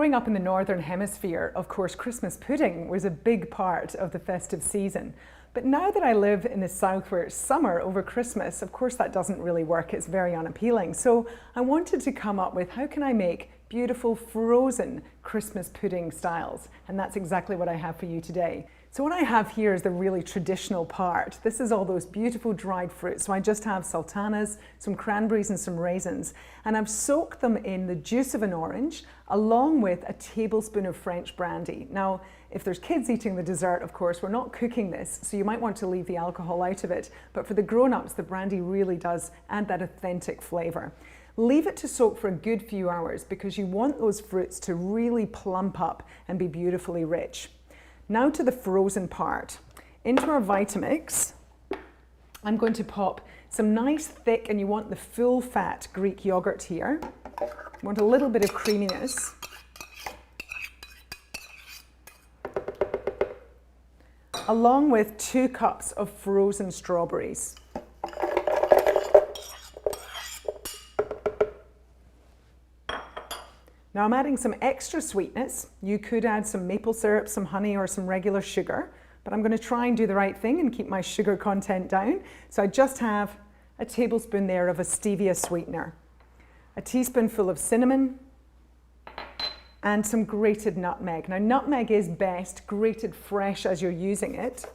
Growing up in the Northern Hemisphere, of course, Christmas pudding was a big part of the festive season. But now that I live in the South where it's summer over Christmas, of course that doesn't really work, it's very unappealing. So I wanted to come up with how can I make beautiful frozen Christmas pudding styles, and that's exactly what I have for you today. So what I have here is the really traditional part. This is all those beautiful dried fruits. So I just have sultanas, some cranberries and some raisins, and I've soaked them in the juice of an orange along with a tablespoon of French brandy. Now, if there's kids eating the dessert, of course, we're not cooking this, so you might want to leave the alcohol out of it, but for the grown-ups, the brandy really does add that authentic flavor. Leave it to soak for a good few hours because you want those fruits to really plump up and be beautifully rich. Now to the frozen part. Into our Vitamix, I'm going to pop some nice thick, and you want the full fat Greek yogurt here. You want a little bit of creaminess. Along with 2 cups of frozen strawberries. Now I'm adding some extra sweetness. You could add some maple syrup, some honey, or some regular sugar, but I'm going to try and do the right thing and keep my sugar content down. So I just have a tablespoon there of a stevia sweetener, a teaspoonful of cinnamon, and some grated nutmeg. Now nutmeg is best grated fresh as you're using it.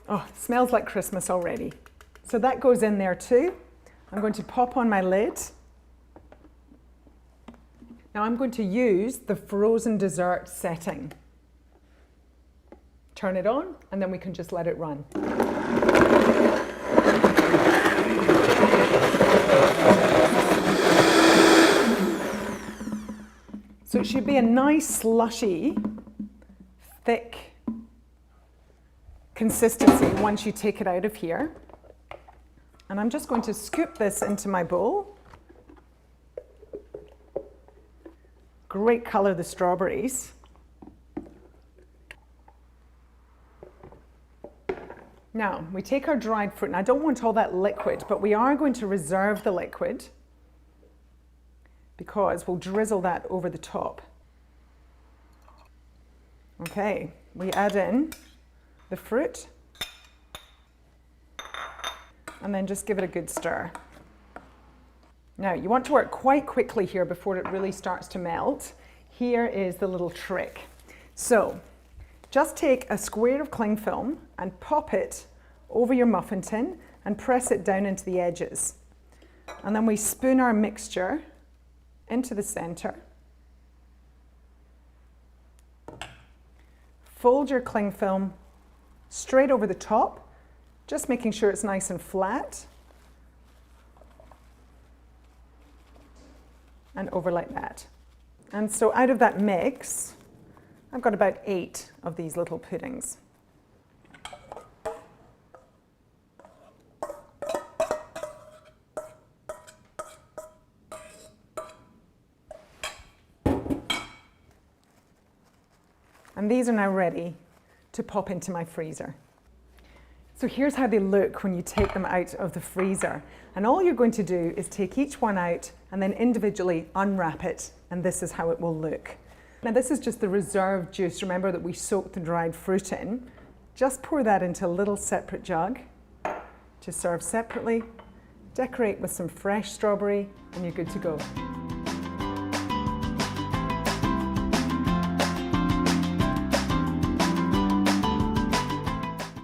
Oh, it smells like Christmas already. So that goes in there too. I'm going to pop on my lid. Now I'm going to use the frozen dessert setting. Turn it on, and then we can just let it run. So it should be a nice slushy, thick consistency once you take it out of here. And I'm just going to scoop this into my bowl. Great color, the strawberries. Now, we take our dried fruit, and I don't want all that liquid, but we are going to reserve the liquid because we'll drizzle that over the top. Okay, we add in the fruit and then just give it a good stir. Now, you want to work quite quickly here before it really starts to melt. Here is the little trick. So, just take a square of cling film and pop it over your muffin tin and press it down into the edges. And then we spoon our mixture into the center. Fold your cling film straight over the top, just making sure it's nice and flat. And over like that. And so out of that mix, I've got about 8 of these little puddings. And these are now ready to pop into my freezer. So here's how they look when you take them out of the freezer. And all you're going to do is take each one out and then individually unwrap it, and this is how it will look. Now this is just the reserved juice. Remember that we soaked the dried fruit in. Just pour that into a little separate jug to serve separately. Decorate with some fresh strawberry and you're good to go.